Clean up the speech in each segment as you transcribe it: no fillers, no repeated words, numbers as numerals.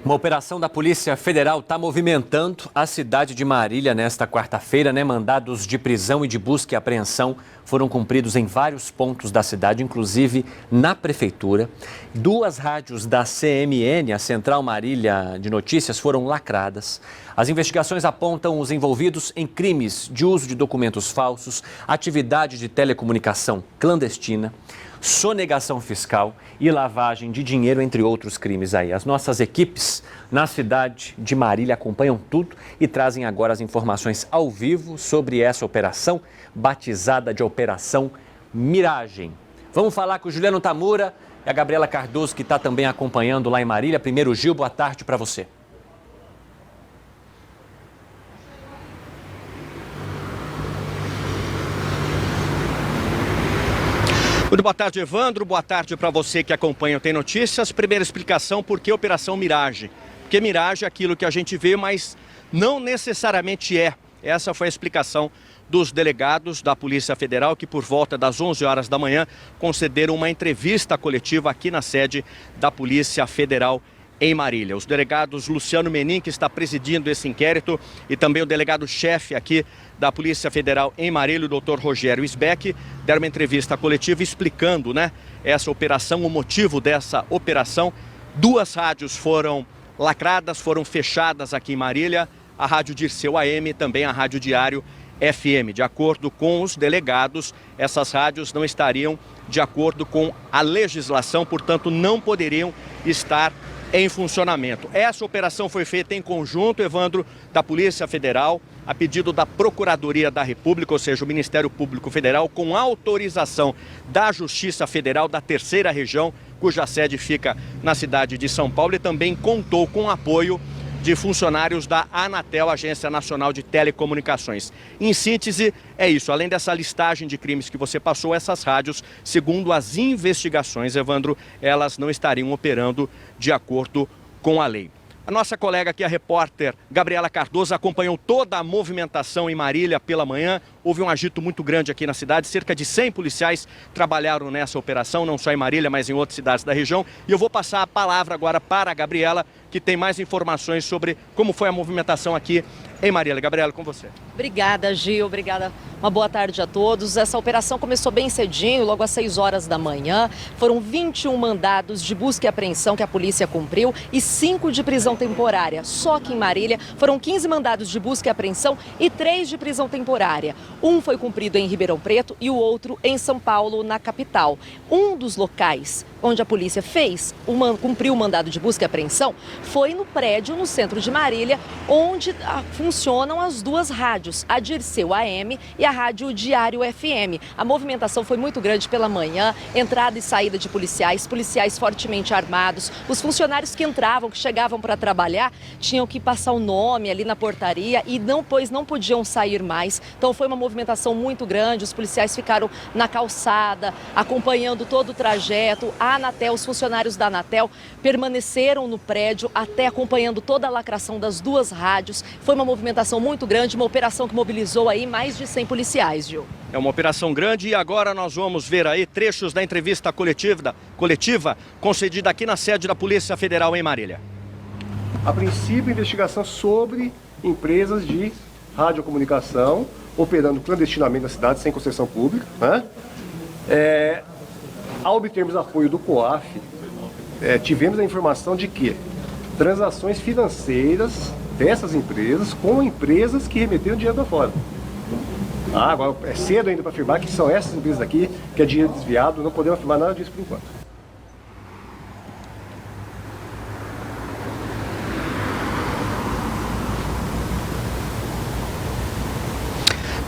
Uma operação da Polícia Federal está movimentando a cidade de Marília nesta quarta-feira, né? Mandados de prisão e de busca e apreensão foram cumpridos em vários pontos da cidade, inclusive na prefeitura. 2 rádios da CMN, a Central Marília de Notícias, foram lacradas. As investigações apontam os envolvidos em crimes de uso de documentos falsos, atividade de telecomunicação clandestina, sonegação fiscal e lavagem de dinheiro, entre outros crimes aí. As nossas equipes na cidade de Marília acompanham tudo e trazem agora as informações ao vivo sobre essa operação, batizada de Operação Miragem. Vamos falar com o Juliano Tamura e a Gabriela Cardoso, que está também acompanhando lá em Marília. Primeiro, Gil, boa tarde para você. Muito boa tarde, Evandro. Boa tarde para você que acompanha o Tem Notícias. Primeira explicação, por que Operação Miragem? Porque Miragem é aquilo que a gente vê, mas não necessariamente é. Essa foi a explicação dos delegados da Polícia Federal, que por volta das 11 horas da manhã concederam uma entrevista coletiva aqui na sede da Polícia Federal em Marília. Os delegados Luciano Menin, que está presidindo esse inquérito, e também o delegado-chefe aqui da Polícia Federal em Marília, o doutor Rogério Isbeck, deram uma entrevista coletiva explicando, essa operação, o motivo dessa operação. 2 rádios foram lacradas, foram fechadas aqui em Marília, a Rádio Dirceu AM e também a Rádio Diário FM. De acordo com os delegados, essas rádios não estariam de acordo com a legislação, portanto não poderiam estar em funcionamento. Essa operação foi feita em conjunto, Evandro, da Polícia Federal, a pedido da Procuradoria da República, ou seja, o Ministério Público Federal, com autorização da Justiça Federal da 3ª Região, cuja sede fica na cidade de São Paulo, e também contou com o apoio de funcionários da Anatel, Agência Nacional de Telecomunicações. Em síntese, é isso. Além dessa listagem de crimes que você passou, essas rádios, segundo as investigações, Evandro, elas não estariam operando de acordo com a lei. A nossa colega aqui, a repórter Gabriela Cardoso, acompanhou toda a movimentação em Marília pela manhã. Houve um agito muito grande aqui na cidade, cerca de 100 policiais trabalharam nessa operação, não só em Marília, mas em outras cidades da região. E eu vou passar a palavra agora para a Gabriela, que tem mais informações sobre como foi a movimentação aqui em Marília. Gabriela, com você. Obrigada, Gil. Obrigada. Uma boa tarde a todos. Essa operação começou bem cedinho, logo às 6 horas da manhã. Foram 21 mandados de busca e apreensão que a polícia cumpriu e 5 de prisão temporária. Só que em Marília foram 15 mandados de busca e apreensão e 3 de prisão temporária. Um foi cumprido em Ribeirão Preto e o outro em São Paulo, na capital. Um dos locais onde a polícia cumpriu o mandado de busca e apreensão foi no prédio no centro de Marília, onde funcionam as 2 rádios, a Dirceu AM e a Rádio Diário FM. A movimentação foi muito grande pela manhã, entrada e saída de policiais fortemente armados. Os funcionários que entravam, que chegavam para trabalhar, tinham que passar o nome ali na portaria e não podiam sair mais. Então foi uma movimentação muito grande, os policiais ficaram na calçada, acompanhando todo o trajeto. A Anatel, os funcionários da Anatel permaneceram no prédio até acompanhando toda a lacração das 2 rádios. Foi uma movimentação muito grande, uma operação que mobilizou aí mais de 100 policiais, Gil. É uma operação grande e agora nós vamos ver aí trechos da entrevista coletiva concedida aqui na sede da Polícia Federal em Marília. A princípio, investigação sobre empresas de radiocomunicação operando clandestinamente na cidade, sem concessão pública, Ao obtermos apoio do COAF, tivemos a informação de que transações financeiras dessas empresas com empresas que remeteram dinheiro para fora. Agora é cedo ainda para afirmar que são essas empresas aqui, que é dinheiro desviado, não podemos afirmar nada disso por enquanto.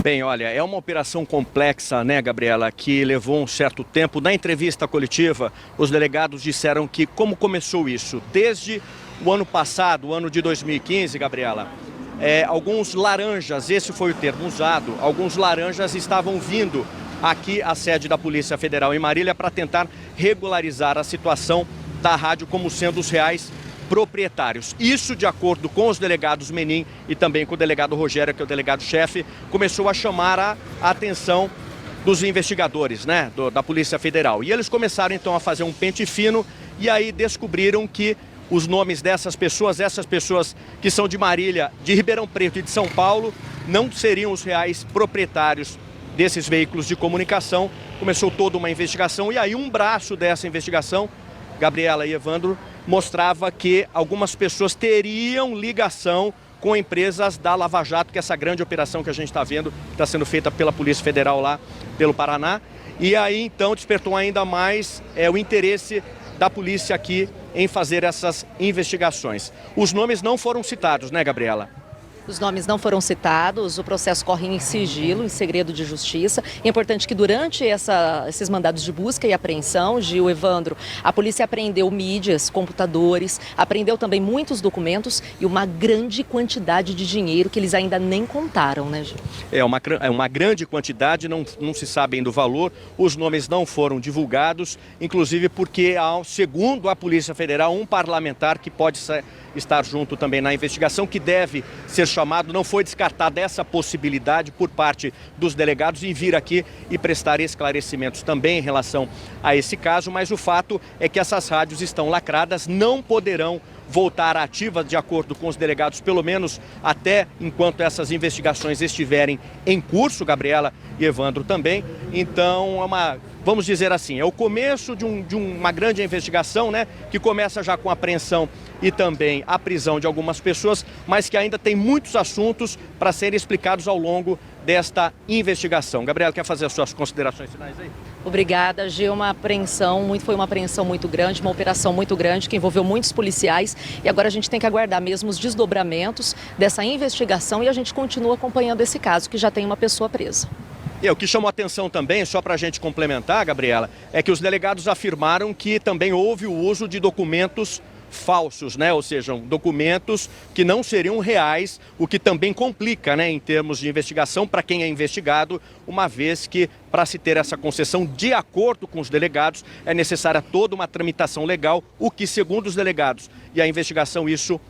Bem, olha, é uma operação complexa, Gabriela, que levou um certo tempo. Na entrevista coletiva, os delegados disseram que como começou isso? Desde o ano passado, o ano de 2015, Gabriela, alguns laranjas, esse foi o termo usado, alguns laranjas estavam vindo aqui à sede da Polícia Federal em Marília para tentar regularizar a situação da rádio como sendo os reais proprietários. Isso, de acordo com os delegados Menin e também com o delegado Rogério, que é o delegado-chefe, começou a chamar a atenção dos investigadores, da Polícia Federal. E eles começaram então a fazer um pente fino e aí descobriram que os nomes dessas pessoas, essas pessoas que são de Marília, de Ribeirão Preto e de São Paulo, não seriam os reais proprietários desses veículos de comunicação. Começou toda uma investigação e aí um braço dessa investigação, Gabriela e Evandro, mostrava que algumas pessoas teriam ligação com empresas da Lava Jato, que é essa grande operação que a gente está vendo, que está sendo feita pela Polícia Federal lá pelo Paraná. E aí então despertou ainda mais o interesse da polícia aqui em fazer essas investigações. Os nomes não foram citados, né, Gabriela? Os nomes não foram citados, o processo corre em sigilo, em segredo de justiça. É importante que durante esses mandados de busca e apreensão, Gil, Evandro, a polícia apreendeu mídias, computadores, apreendeu também muitos documentos e uma grande quantidade de dinheiro que eles ainda nem contaram, né, Gil? É uma grande quantidade, não se sabe ainda o valor, os nomes não foram divulgados, inclusive porque, segundo a Polícia Federal, um parlamentar que pode estar junto também na investigação, que deve ser chamado, não foi descartada essa possibilidade por parte dos delegados em vir aqui e prestar esclarecimentos também em relação a esse caso, mas o fato é que essas rádios estão lacradas, não poderão voltar ativas de acordo com os delegados, pelo menos até enquanto essas investigações estiverem em curso, Gabriela e Evandro também. Então, vamos dizer assim, é o começo de uma grande investigação, né, que começa já com a apreensão e também a prisão de algumas pessoas, mas que ainda tem muitos assuntos para serem explicados ao longo desta investigação. Gabriela, quer fazer as suas considerações finais aí? Obrigada, Gil. Foi uma apreensão muito grande, uma operação muito grande que envolveu muitos policiais e agora a gente tem que aguardar mesmo os desdobramentos dessa investigação e a gente continua acompanhando esse caso, que já tem uma pessoa presa. E o que chamou a atenção também, só para a gente complementar, Gabriela, é que os delegados afirmaram que também houve o uso de documentos falsos, né? Ou seja, documentos que não seriam reais, o que também complica, né, em termos de investigação para quem é investigado, uma vez que para se ter essa concessão, de acordo com os delegados, é necessária toda uma tramitação legal, o que, segundo os delegados e a investigação, isso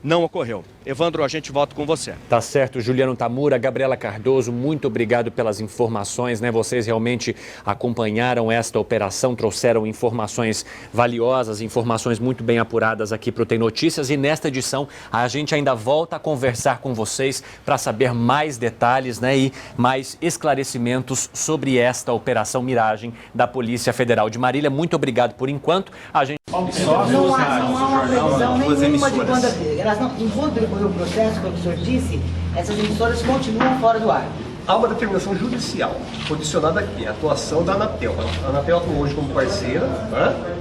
não ocorreu. Evandro, a gente volta com você. Tá certo, Juliano Tamura, Gabriela Cardoso, muito obrigado pelas informações, né? Vocês realmente acompanharam esta operação, trouxeram informações valiosas, informações muito bem apuradas aqui para o Tem Notícias e nesta edição a gente ainda volta a conversar com vocês para saber mais detalhes, né? E mais esclarecimentos sobre esta operação Miragem da Polícia Federal de Marília. Muito obrigado por enquanto. A gente... Não há uma previsão nenhuma de quando elas não vão decorrer o processo, como o senhor disse, essas emissoras continuam fora do ar. Há uma determinação judicial condicionada aqui, a atuação da Anatel. A Anatel atuou hoje como parceira, né?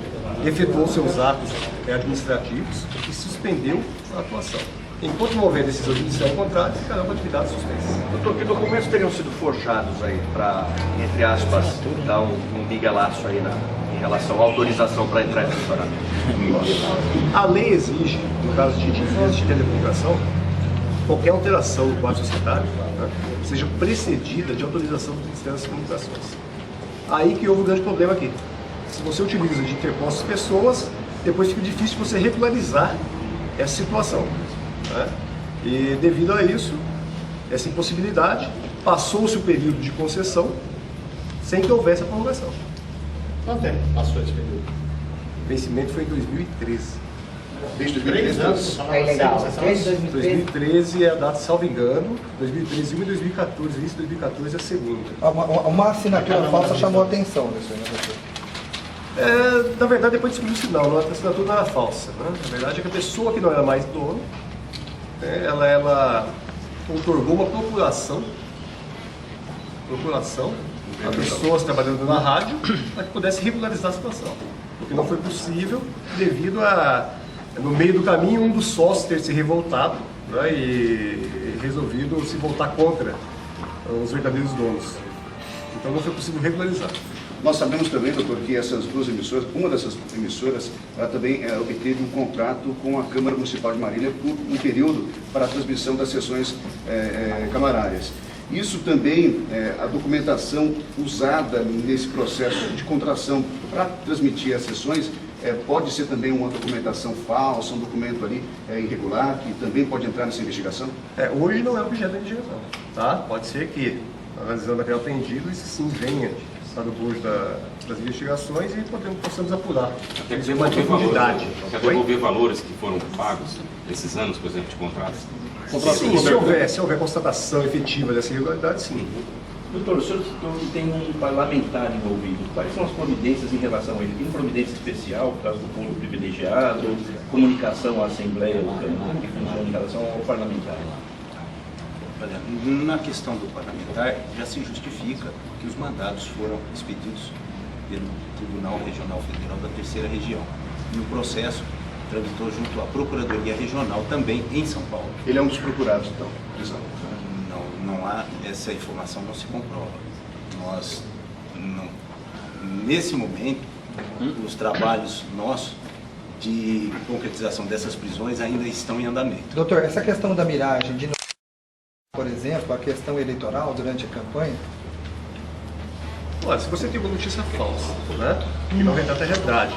Efetuou seus atos administrativos e suspendeu a atuação. Enquanto não houver decisão judicial contrária, ficará uma atividade suspensa. Doutor, que documentos teriam sido forjados aí para, entre aspas, dar um miguelaço aí em relação à autorização para entrar em funcionamento? A lei exige, no caso de empresas de telecomunicação, qualquer alteração no quadro societário, né, seja precedida de autorização do Ministério das Comunicações. Aí que houve um grande problema aqui. Se você utiliza de interpostas pessoas, depois fica difícil você regularizar essa situação. Né? E devido a isso, essa impossibilidade, passou-se o período de concessão sem que houvesse a prorrogação. Quanto tempo passou esse período? O vencimento foi em 2013. Desde 2013? É legal. Desde 2013 é a data, salvo engano, 2013 e 2014, isso 2014 é a segunda. Uma assinatura falsa chamou a atenção nisso, né, doutor? Na verdade, depois descobriu-se não, a assinatura não era falsa. Né? Na verdade é que a pessoa que não era mais dono, né, ela outorgou uma procuração a pessoas trabalhando na rádio para que pudesse regularizar a situação. Porque não foi possível devido a, no meio do caminho, um dos sócios ter se revoltado, né, e resolvido se voltar contra os verdadeiros donos. Então não foi possível regularizar. Nós sabemos também, doutor, que essas duas emissoras, uma dessas emissoras, ela também obteve um contrato com a Câmara Municipal de Marília por um período para a transmissão das sessões camarárias. Isso também, a documentação usada nesse processo de contratação para transmitir as sessões, pode ser também uma documentação falsa, um documento ali irregular, que também pode entrar nessa investigação? Hoje não é objeto da investigação, tá? Pode ser que, analisando aquele atendido, isso sim venha está no bojo das investigações e possamos apurar. Até devolver devolver valores que foram pagos nesses anos, por exemplo, de contratos? Sim, se houver constatação efetiva dessa irregularidade, sim. Doutor, o senhor citou que tem um parlamentar envolvido. Quais são as providências em relação a ele? Tem providência especial, por causa do fundo privilegiado, comunicação à Assembleia, como que funciona em relação ao parlamentar? Olha, na questão do parlamentar, já se justifica que os mandados foram expedidos pelo Tribunal Regional Federal da Terceira Região. E o processo tramitou junto à Procuradoria Regional também em São Paulo. Ele é um dos procurados, então, prisão. Não há, essa informação não se comprova. Nós, nesse momento, os trabalhos nossos de concretização dessas prisões ainda estão em andamento. Doutor, essa questão da miragem, por exemplo, a questão eleitoral durante a campanha? Olha, se você tem uma notícia falsa, né, que não retrata a realidade,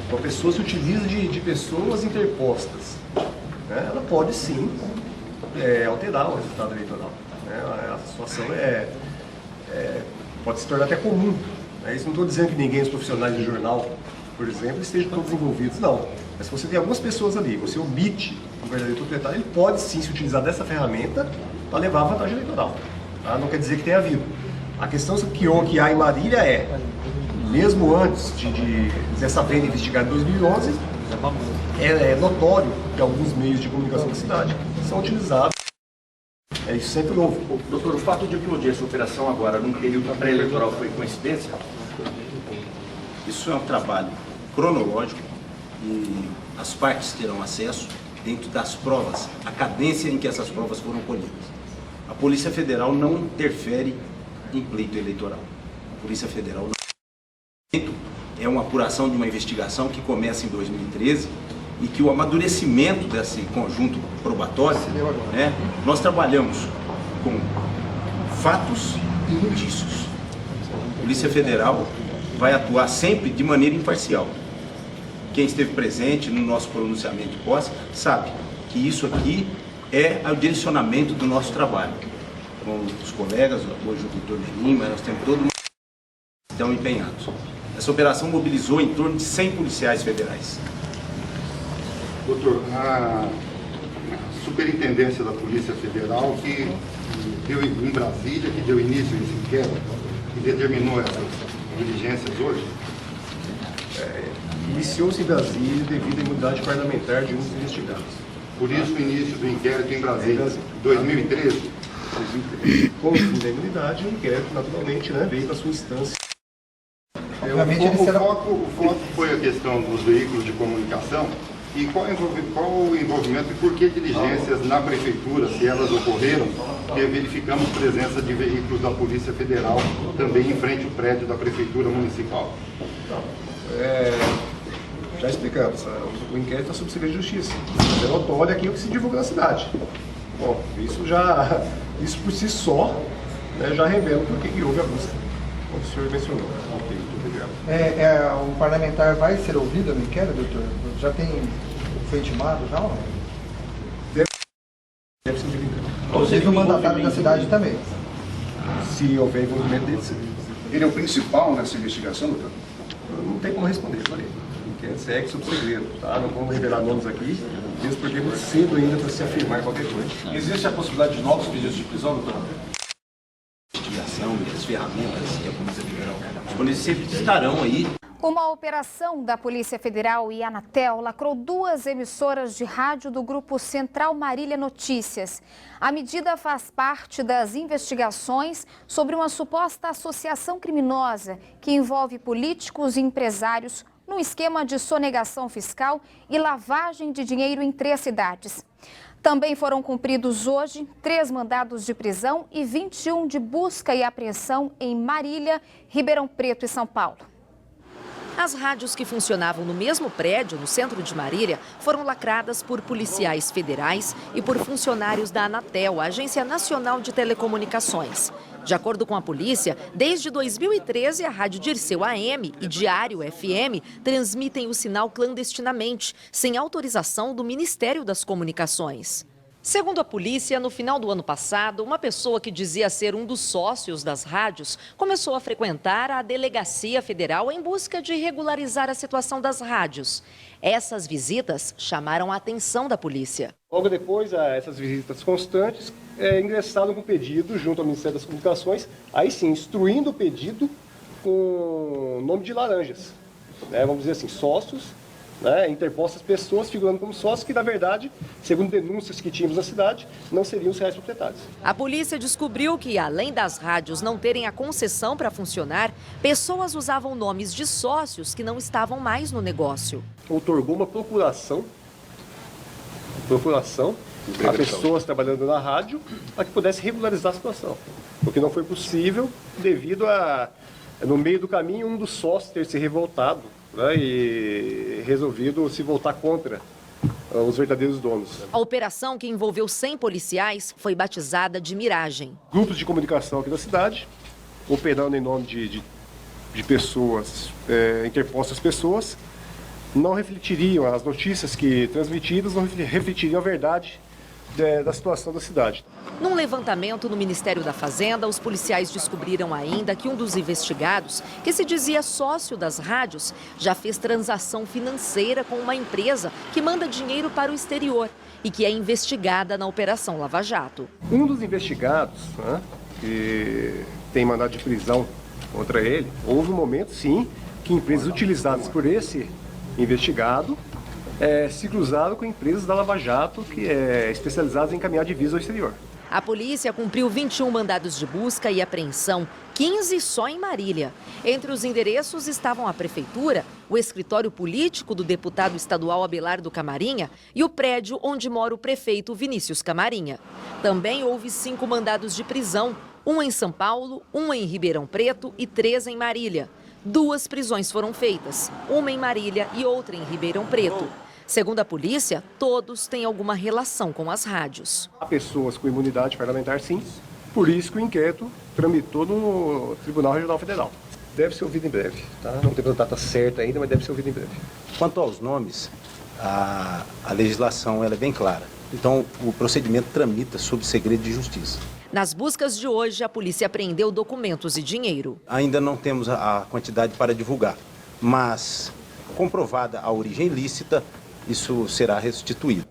uma pessoa se utiliza de pessoas interpostas, né, ela pode sim alterar o resultado eleitoral. A situação pode se tornar até comum. Né? Isso não estou dizendo que ninguém, os profissionais do jornal, por exemplo, estejam todos envolvidos, não. Mas se você tem algumas pessoas ali, você omite o verdadeiro proprietário, ele pode sim se utilizar dessa ferramenta para levar a vantagem eleitoral. Tá? Não quer dizer que tenha havido. A questão que há em Marília mesmo antes dessa venda investigada em 2011, é notório que alguns meios de comunicação da cidade são utilizados. Isso sempre houve. Doutor, o fato de implodir essa operação agora, num período pré-eleitoral, foi coincidência? Isso é um trabalho cronológico e as partes terão acesso dentro das provas, a cadência em que essas provas foram colhidas. A Polícia Federal não interfere em pleito eleitoral. A Polícia Federal não é uma apuração de uma investigação que começa em 2013 e que o amadurecimento desse conjunto probatório, né, nós trabalhamos com fatos e indícios. A Polícia Federal vai atuar sempre de maneira imparcial. Quem esteve presente no nosso pronunciamento de posse sabe que isso aqui é o direcionamento do nosso trabalho. Com os colegas, hoje o doutor Lenin, mas nós temos todo mundo que estão empenhados. Essa operação mobilizou em torno de 100 policiais federais. Doutor, a Superintendência da Polícia Federal que deu em Brasília, que deu início a esse inquérito, que determinou essas diligências hoje? Iniciou-se em Brasília devido à imunidade parlamentar de um dos investigados. Por isso o início do inquérito em Brasília, 2013? Com o fim da imunidade, o inquérito naturalmente veio para sua instância. O foco foi a questão dos veículos de comunicação. E qual o envolvimento e por que diligências na Prefeitura, se elas ocorreram, que verificamos presença de veículos da Polícia Federal também em frente ao prédio da Prefeitura Municipal? Já explicamos, o inquérito é sob segredo de justiça. É notório aquilo que se divulga na cidade. Bom, isso por si só já revela por que houve a busca, como o senhor mencionou. O parlamentar vai ser ouvido no inquérito, doutor? Já foi intimado já ou não? Deve ser ouvido. Inclusive o mandatário da cidade também. Se houver envolvimento dele, sim. Ele é o principal nessa investigação, doutor? Não tem como responder, falei. O inquérito segue sob segredo, tá? Não vamos revelar nomes aqui, mesmo porque é muito cedo ainda para se afirmar qualquer coisa. Existe a possibilidade de novos pedidos de prisão, doutor? Investigação e as ferramentas que a Polícia Federal sempre estarão aí. Uma operação da Polícia Federal e Anatel lacrou 2 emissoras de rádio do Grupo Central Marília Notícias. A medida faz parte das investigações sobre uma suposta associação criminosa que envolve políticos e empresários num esquema de sonegação fiscal e lavagem de dinheiro em 3 cidades. Também foram cumpridos hoje 3 mandados de prisão e 21 de busca e apreensão em Marília, Ribeirão Preto e São Paulo. As rádios que funcionavam no mesmo prédio, no centro de Marília, foram lacradas por policiais federais e por funcionários da Anatel, a Agência Nacional de Telecomunicações. De acordo com a polícia, desde 2013, a Rádio Dirceu AM e Diário FM transmitem o sinal clandestinamente, sem autorização do Ministério das Comunicações. Segundo a polícia, no final do ano passado, uma pessoa que dizia ser um dos sócios das rádios começou a frequentar a Delegacia Federal em busca de regularizar a situação das rádios. Essas visitas chamaram a atenção da polícia. Logo depois, essas visitas constantes, ingressaram com pedido junto ao Ministério das Comunicações, aí sim, instruindo o pedido com nome de laranjas, né, vamos dizer assim, sócios, né, interpostas pessoas figurando como sócios que, na verdade, segundo denúncias que tínhamos na cidade, não seriam os reais proprietários. A polícia descobriu que, além das rádios não terem a concessão para funcionar, pessoas usavam nomes de sócios que não estavam mais no negócio. Outorgou uma procuração a pessoas trabalhando na rádio para que pudesse regularizar a situação, porque não foi possível devido a, no meio do caminho, um dos sócios ter se revoltado, né, e resolvido se voltar contra os verdadeiros donos. A operação, que envolveu 100 policiais, foi batizada de Miragem. Grupos de comunicação aqui da cidade, operando em nome de pessoas, interpostas pessoas, não refletiriam, as notícias que transmitidas não refletiriam a verdade da situação da cidade. Num levantamento no Ministério da Fazenda, os policiais descobriram ainda que um dos investigados, que se dizia sócio das rádios, já fez transação financeira com uma empresa que manda dinheiro para o exterior e que é investigada na Operação Lava Jato. Um dos investigados, né, que tem mandado de prisão contra ele, houve um momento, sim, que empresas utilizadas por esse investigado se cruzaram com empresas da Lava Jato que especializadas em encaminhar divisas ao exterior. A polícia cumpriu 21 mandados de busca e apreensão, 15 só em Marília. Entre os endereços estavam a prefeitura, o escritório político do deputado estadual Abelardo Camarinha e o prédio onde mora o prefeito Vinícius Camarinha. Também houve 5 mandados de prisão, um em São Paulo, um em Ribeirão Preto e 3 em Marília. 2 prisões foram feitas, uma em Marília e outra em Ribeirão Preto. Segundo a polícia, todos têm alguma relação com as rádios. Há pessoas com imunidade parlamentar, sim, por isso que o inquérito tramitou no Tribunal Regional Federal. Deve ser ouvido em breve, tá? Não temos a data certa ainda, mas deve ser ouvido em breve. Quanto aos nomes, a legislação ela é bem clara. Então, o procedimento tramita sob segredo de justiça. Nas buscas de hoje, a polícia apreendeu documentos e dinheiro. Ainda não temos a quantidade para divulgar, mas comprovada a origem ilícita, isso será restituído.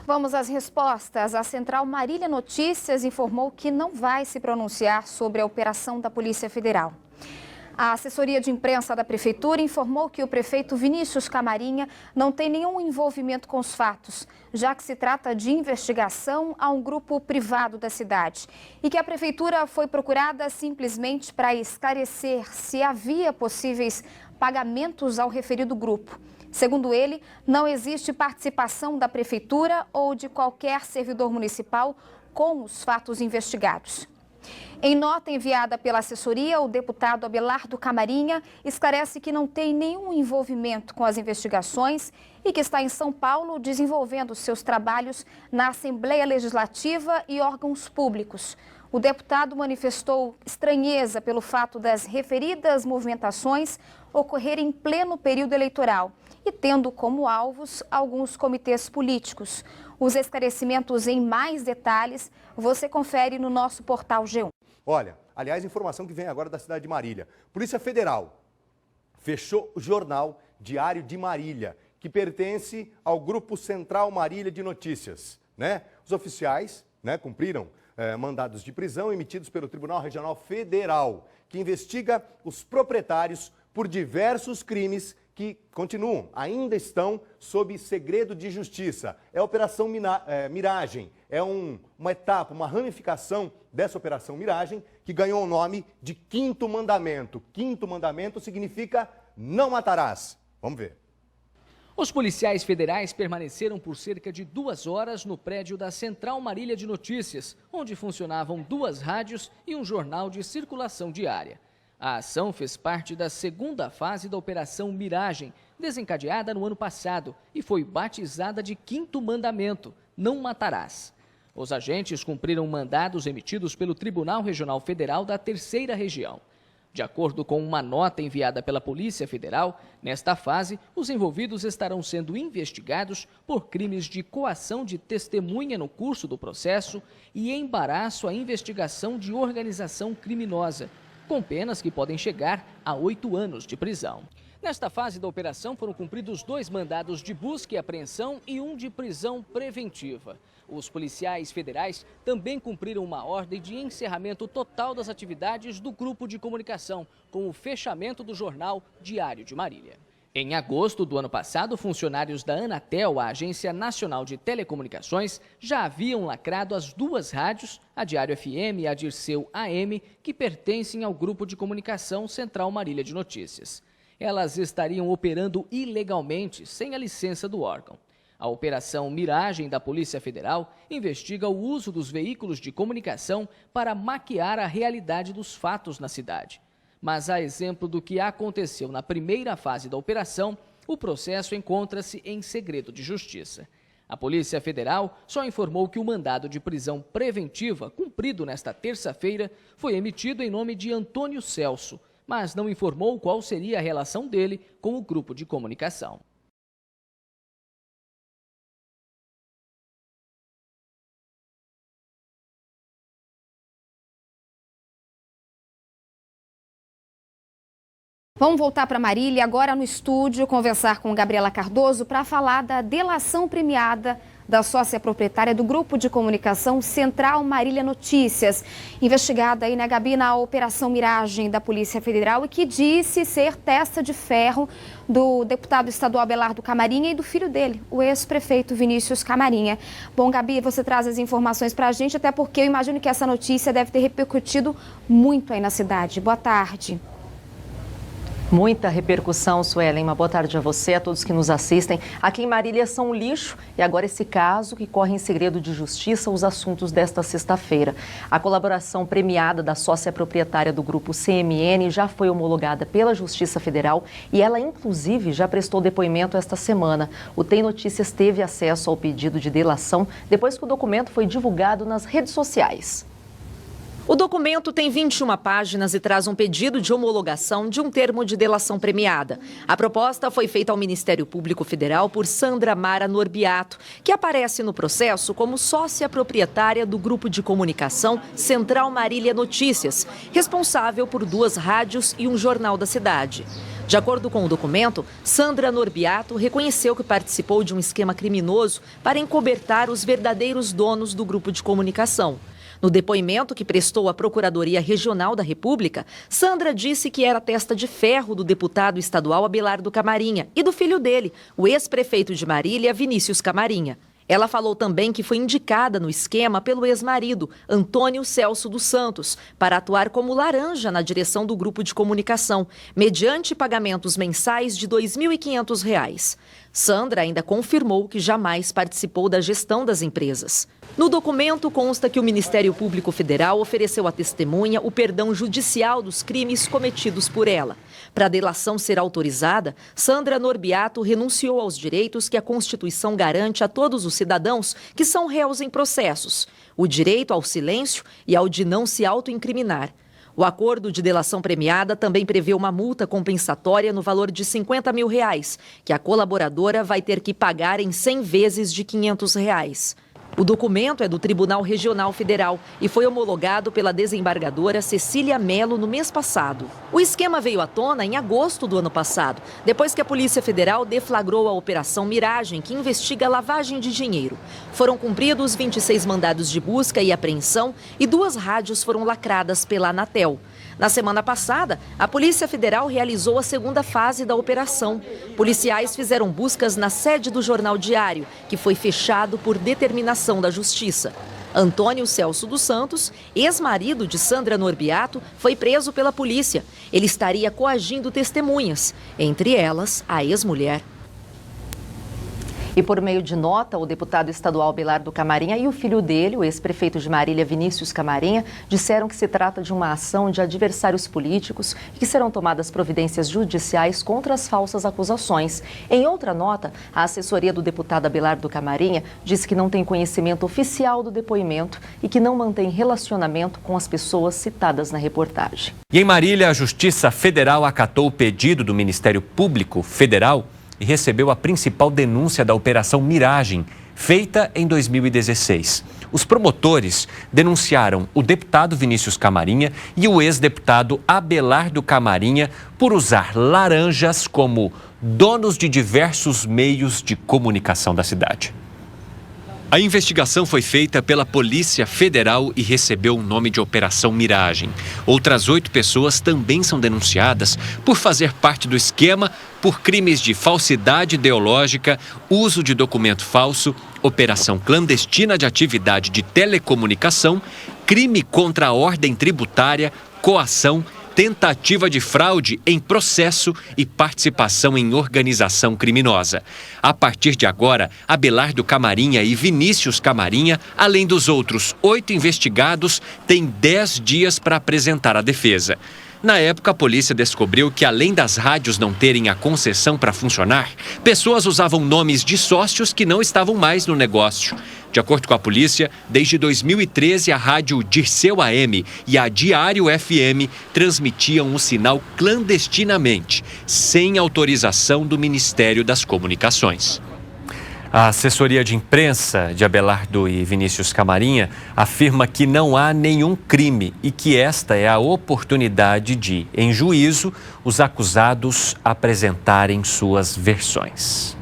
Vamos às respostas. A Central Marília Notícias informou que não vai se pronunciar sobre a operação da Polícia Federal. A assessoria de imprensa da Prefeitura informou que o prefeito Vinícius Camarinha não tem nenhum envolvimento com os fatos, já que se trata de investigação a um grupo privado da cidade e que a Prefeitura foi procurada simplesmente para esclarecer se havia possíveis pagamentos ao referido grupo. Segundo ele, não existe participação da Prefeitura ou de qualquer servidor municipal com os fatos investigados. Em nota enviada pela assessoria, o deputado Abelardo Camarinha esclarece que não tem nenhum envolvimento com as investigações e que está em São Paulo desenvolvendo seus trabalhos na Assembleia Legislativa e órgãos públicos. O deputado manifestou estranheza pelo fato das referidas movimentações ocorrerem em pleno período eleitoral e tendo como alvos alguns comitês políticos. Os esclarecimentos em mais detalhes você confere no nosso portal G1. Olha, aliás, informação que vem agora da cidade de Marília. Polícia Federal fechou o jornal Diário de Marília, que pertence ao Grupo Central Marília de Notícias, né? Os oficiais, né, cumpriram mandados de prisão emitidos pelo Tribunal Regional Federal, que investiga os proprietários por diversos crimes que ainda estão sob segredo de justiça. É a Operação Miragem, é uma etapa, uma ramificação dessa Operação Miragem, que ganhou o nome de Quinto Mandamento. Quinto Mandamento significa não matarás. Vamos ver. Os policiais federais permaneceram por cerca de 2 horas no prédio da Central Marília de Notícias, onde funcionavam 2 rádios e um jornal de circulação diária. A ação fez parte da segunda fase da Operação Miragem, desencadeada no ano passado e foi batizada de Quinto Mandamento, não matarás. Os agentes cumpriram mandados emitidos pelo Tribunal Regional Federal da Terceira Região. De acordo com uma nota enviada pela Polícia Federal, nesta fase, os envolvidos estarão sendo investigados por crimes de coação de testemunha no curso do processo e embaraço à investigação de organização criminosa, com penas que podem chegar a 8 anos de prisão. Nesta fase da operação foram cumpridos 2 mandados de busca e apreensão e 1 de prisão preventiva. Os policiais federais também cumpriram uma ordem de encerramento total das atividades do grupo de comunicação, com o fechamento do jornal Diário de Marília. Em agosto do ano passado, funcionários da Anatel, a Agência Nacional de Telecomunicações, já haviam lacrado as 2 rádios, a Diário FM e a Dirceu AM, que pertencem ao grupo de comunicação Central Marília de Notícias. Elas estariam operando ilegalmente, sem a licença do órgão. A Operação Miragem da Polícia Federal investiga o uso dos veículos de comunicação para maquiar a realidade dos fatos na cidade. Mas, a exemplo do que aconteceu na primeira fase da operação, o processo encontra-se em segredo de justiça. A Polícia Federal só informou que o mandado de prisão preventiva, cumprido nesta terça-feira, foi emitido em nome de Antônio Celso, mas não informou qual seria a relação dele com o grupo de comunicação. Vamos voltar para Marília, agora no estúdio, conversar com Gabriela Cardoso para falar da delação premiada da sócia proprietária do Grupo de Comunicação Central Marília Notícias, investigada aí, né, Gabi, na Operação Miragem da Polícia Federal e que disse ser testa de ferro do deputado estadual Abelardo Camarinha e do filho dele, o ex-prefeito Vinícius Camarinha. Bom, Gabi, você traz as informações para a gente, até porque eu imagino que essa notícia deve ter repercutido muito aí na cidade. Boa tarde. Muita repercussão, Suelen. Uma boa tarde a você, a todos que nos assistem. Aqui em Marília são um lixo e agora esse caso que corre em segredo de justiça, os assuntos desta sexta-feira. A colaboração premiada da sócia proprietária do grupo CMN já foi homologada pela Justiça Federal e ela, inclusive, já prestou depoimento esta semana. O Tem Notícias teve acesso ao pedido de delação depois que o documento foi divulgado nas redes sociais. O documento tem 21 páginas e traz um pedido de homologação de um termo de delação premiada. A proposta foi feita ao Ministério Público Federal por Sandra Mara Norbiato, que aparece no processo como sócia proprietária do Grupo de Comunicação Central Marília Notícias, responsável por 2 rádios e um jornal da cidade. De acordo com o documento, Sandra Norbiato reconheceu que participou de um esquema criminoso para encobertar os verdadeiros donos do grupo de comunicação. No depoimento que prestou à Procuradoria Regional da República, Sandra disse que era testa de ferro do deputado estadual Abelardo Camarinha e do filho dele, o ex-prefeito de Marília, Vinícius Camarinha. Ela falou também que foi indicada no esquema pelo ex-marido, Antônio Celso dos Santos, para atuar como laranja na direção do grupo de comunicação, mediante pagamentos mensais de R$ 2.500. Sandra ainda confirmou que jamais participou da gestão das empresas. No documento consta que o Ministério Público Federal ofereceu à testemunha o perdão judicial dos crimes cometidos por ela. Para a delação ser autorizada, Sandra Norbiato renunciou aos direitos que a Constituição garante a todos os cidadãos que são réus em processos: o direito ao silêncio e ao de não se autoincriminar. O acordo de delação premiada também prevê uma multa compensatória no valor de R$ 50 mil, que a colaboradora vai ter que pagar em 100 vezes de R$ 500. O documento é do Tribunal Regional Federal e foi homologado pela desembargadora Cecília Mello no mês passado. O esquema veio à tona em agosto do ano passado, depois que a Polícia Federal deflagrou a Operação Miragem, que investiga lavagem de dinheiro. Foram cumpridos 26 mandados de busca e apreensão e 2 rádios foram lacradas pela Anatel. Na semana passada, a Polícia Federal realizou a segunda fase da operação. Policiais fizeram buscas na sede do Jornal Diário, que foi fechado por determinação da Justiça. Antônio Celso dos Santos, ex-marido de Sandra Norbiato, foi preso pela polícia. Ele estaria coagindo testemunhas, entre elas a ex-mulher. E por meio de nota, o deputado estadual Abelardo Camarinha e o filho dele, o ex-prefeito de Marília, Vinícius Camarinha, disseram que se trata de uma ação de adversários políticos e que serão tomadas providências judiciais contra as falsas acusações. Em outra nota, a assessoria do deputado Abelardo Camarinha disse que não tem conhecimento oficial do depoimento e que não mantém relacionamento com as pessoas citadas na reportagem. E em Marília, a Justiça Federal acatou o pedido do Ministério Público Federal e recebeu a principal denúncia da Operação Miragem, feita em 2016. Os promotores denunciaram o deputado Vinícius Camarinha e o ex-deputado Abelardo Camarinha por usar laranjas como donos de diversos meios de comunicação da cidade. A investigação foi feita pela Polícia Federal e recebeu o nome de Operação Miragem. Outras 8 pessoas também são denunciadas por fazer parte do esquema por crimes de falsidade ideológica, uso de documento falso, operação clandestina de atividade de telecomunicação, crime contra a ordem tributária, coação, tentativa de fraude em processo e participação em organização criminosa. A partir de agora, Abelardo Camarinha e Vinícius Camarinha, além dos outros 8 investigados, têm 10 dias para apresentar a defesa. Na época, a polícia descobriu que, além das rádios não terem a concessão para funcionar, pessoas usavam nomes de sócios que não estavam mais no negócio. De acordo com a polícia, desde 2013, a rádio Dirceu AM e a Diário FM transmitiam o sinal clandestinamente, sem autorização do Ministério das Comunicações. A assessoria de imprensa de Abelardo e Vinícius Camarinha afirma que não há nenhum crime e que esta é a oportunidade de, em juízo, os acusados apresentarem suas versões.